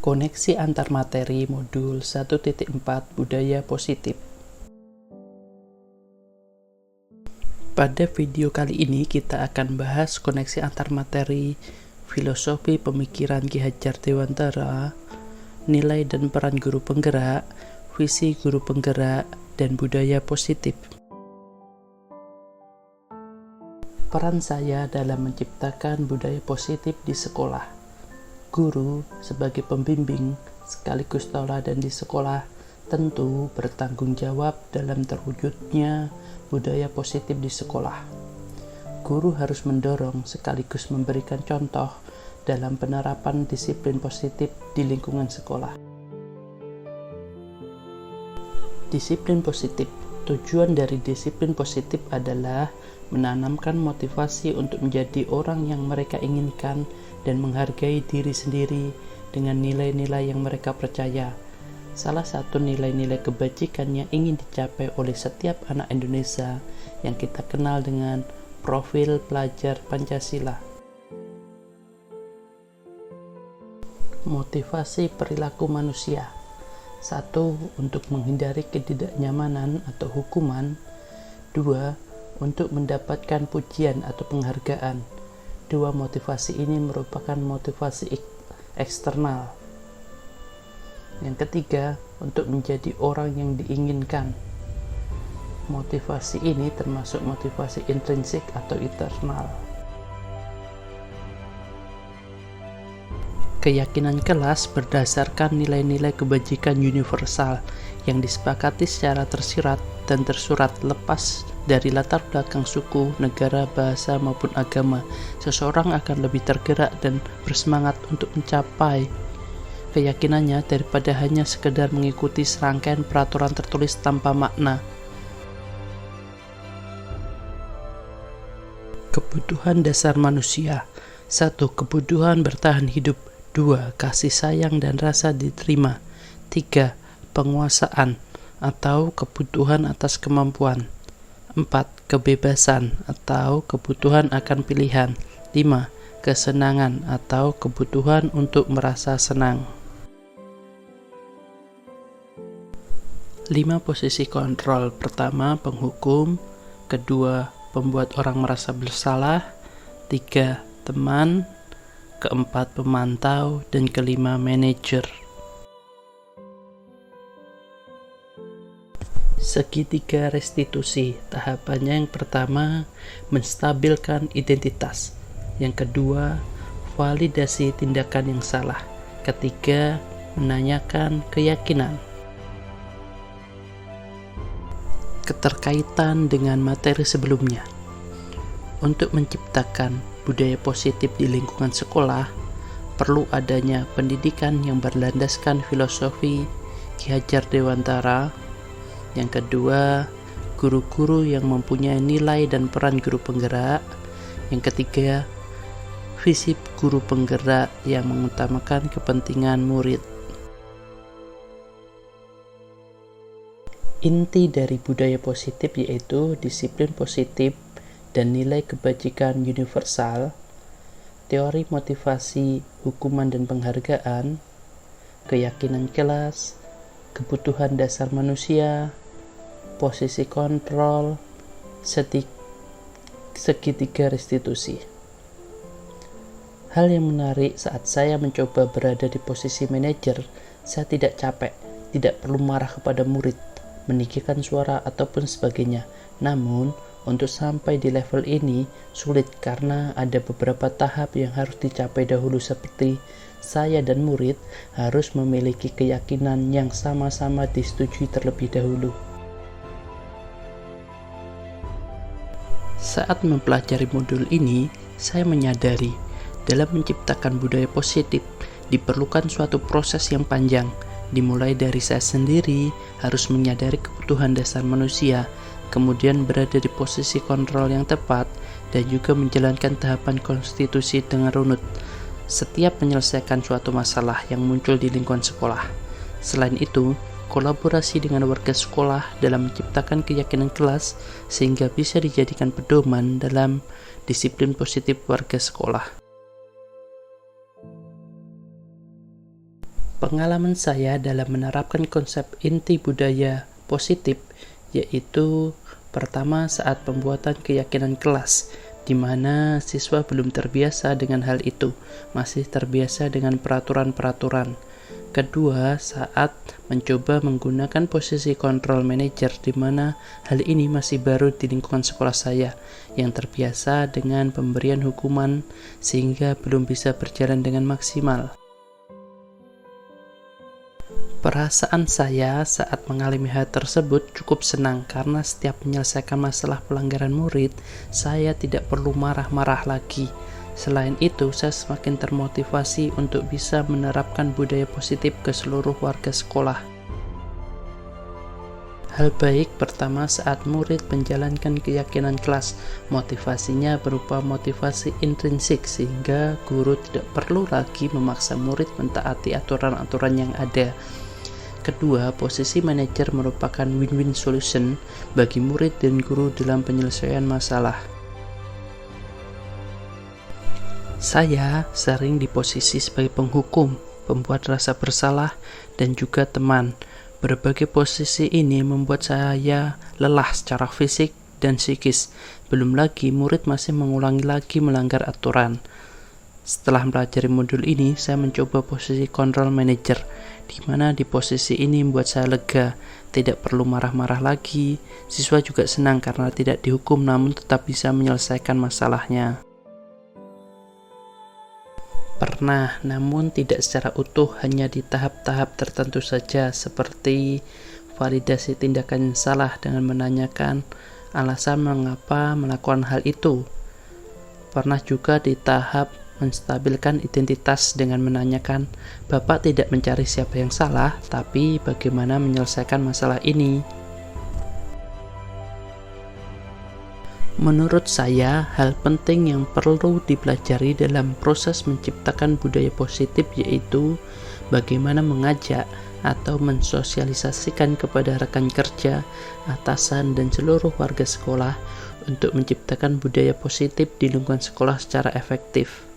Koneksi antar materi modul 1.4 Budaya Positif. Pada video kali ini kita akan bahas koneksi antar materi, filosofi pemikiran Ki Hajar Dewantara, nilai dan peran guru penggerak, visi guru penggerak, dan budaya positif. Peran saya dalam menciptakan budaya positif di sekolah. Guru sebagai pembimbing sekaligus tauladan di sekolah tentu bertanggung jawab dalam terwujudnya budaya positif di sekolah. Guru harus mendorong sekaligus memberikan contoh dalam penerapan disiplin positif di lingkungan sekolah. Disiplin positif. Tujuan dari disiplin positif adalah menanamkan motivasi untuk menjadi orang yang mereka inginkan dan menghargai diri sendiri dengan nilai-nilai yang mereka percaya. Salah satu nilai-nilai kebajikan yang ingin dicapai oleh setiap anak Indonesia yang kita kenal dengan profil pelajar Pancasila. Motivasi perilaku manusia. 1. Untuk menghindari ketidaknyamanan atau hukuman. 2. Untuk mendapatkan pujian atau penghargaan. 2 motivasi ini merupakan motivasi eksternal. Yang ketiga, untuk menjadi orang yang diinginkan. Motivasi ini termasuk motivasi intrinsik atau internal. Keyakinan kelas berdasarkan nilai-nilai kebajikan universal yang disepakati secara tersirat dan tersurat lepas dari latar belakang suku, negara, bahasa, maupun agama. Seseorang akan lebih tergerak dan bersemangat untuk mencapai keyakinannya daripada hanya sekedar mengikuti serangkaian peraturan tertulis tanpa makna. Kebutuhan dasar manusia. 1. Kebutuhan bertahan hidup. 2. Kasih sayang dan rasa diterima. 3. Penguasaan atau kebutuhan atas kemampuan. 4. Kebebasan atau kebutuhan akan pilihan. 5. Kesenangan atau kebutuhan untuk merasa senang. 5 posisi kontrol. Pertama, penghukum. Kedua, pembuat orang merasa bersalah. 3. Teman. Keempat, pemantau. Dan kelima, manajer. Segitiga restitusi. Tahapannya yang pertama, menstabilkan identitas. Yang kedua, validasi tindakan yang salah. Ketiga, menanyakan keyakinan. Keterkaitan dengan materi sebelumnya. Untuk menciptakan budaya positif di lingkungan sekolah, perlu adanya pendidikan yang berlandaskan filosofi Ki Hajar Dewantara. Yang kedua, guru-guru yang mempunyai nilai dan peran guru penggerak. Yang ketiga, visi guru penggerak yang mengutamakan kepentingan murid. Inti dari budaya positif yaitu disiplin positif dan nilai kebajikan universal, teori motivasi, hukuman dan penghargaan, keyakinan kelas, kebutuhan dasar manusia, posisi kontrol, segitiga restitusi. Hal yang menarik saat saya mencoba berada di posisi manajer, saya tidak capek, tidak perlu marah kepada murid, meninggikan suara ataupun sebagainya. Namun, untuk sampai di level ini sulit karena ada beberapa tahap yang harus dicapai dahulu, seperti saya dan murid harus memiliki keyakinan yang sama-sama disetujui terlebih dahulu. Saat mempelajari modul ini, saya menyadari dalam menciptakan budaya positif diperlukan suatu proses yang panjang, dimulai dari saya sendiri harus menyadari kebutuhan dasar manusia, kemudian berada di posisi kontrol yang tepat, dan juga menjalankan tahapan konstitusi dengan runut setiap menyelesaikan suatu masalah yang muncul di lingkungan sekolah. Selain itu, kolaborasi dengan warga sekolah dalam menciptakan keyakinan kelas sehingga bisa dijadikan pedoman dalam disiplin positif warga sekolah. Pengalaman saya dalam menerapkan konsep inti budaya positif yaitu pertama saat pembuatan keyakinan kelas, di mana siswa belum terbiasa dengan hal itu, masih terbiasa dengan peraturan-peraturan. Kedua, saat mencoba menggunakan posisi control manager, di mana hal ini masih baru di lingkungan sekolah saya, yang terbiasa dengan pemberian hukuman sehingga belum bisa berjalan dengan maksimal. Perasaan saya saat mengalami hal tersebut cukup senang karena setiap menyelesaikan masalah pelanggaran murid, saya tidak perlu marah-marah lagi. Selain itu, saya semakin termotivasi untuk bisa menerapkan budaya positif ke seluruh warga sekolah. Hal baik pertama saat murid menjalankan keyakinan kelas, motivasinya berupa motivasi intrinsik sehingga guru tidak perlu lagi memaksa murid mentaati aturan-aturan yang ada. Kedua, posisi manajer merupakan win-win solution bagi murid dan guru dalam penyelesaian masalah. Saya sering di posisi sebagai penghukum, pembuat rasa bersalah, dan juga teman. Berbagai posisi ini membuat saya lelah secara fisik dan psikis. Belum lagi murid masih mengulangi lagi melanggar aturan. Setelah mempelajari modul ini, saya mencoba posisi control manager, di mana di posisi ini membuat saya lega, tidak perlu marah-marah lagi. Siswa juga senang karena tidak dihukum namun tetap bisa menyelesaikan masalahnya. Pernah, namun tidak secara utuh, hanya di tahap-tahap tertentu saja, seperti validasi tindakan yang salah dengan menanyakan alasan mengapa melakukan hal itu. Pernah juga di tahap menstabilkan identitas dengan menanyakan, "Bapak tidak mencari siapa yang salah, tapi bagaimana menyelesaikan masalah ini?" Menurut saya, hal penting yang perlu dipelajari dalam proses menciptakan budaya positif yaitu bagaimana mengajak atau mensosialisasikan kepada rekan kerja, atasan, dan seluruh warga sekolah untuk menciptakan budaya positif di lingkungan sekolah secara efektif.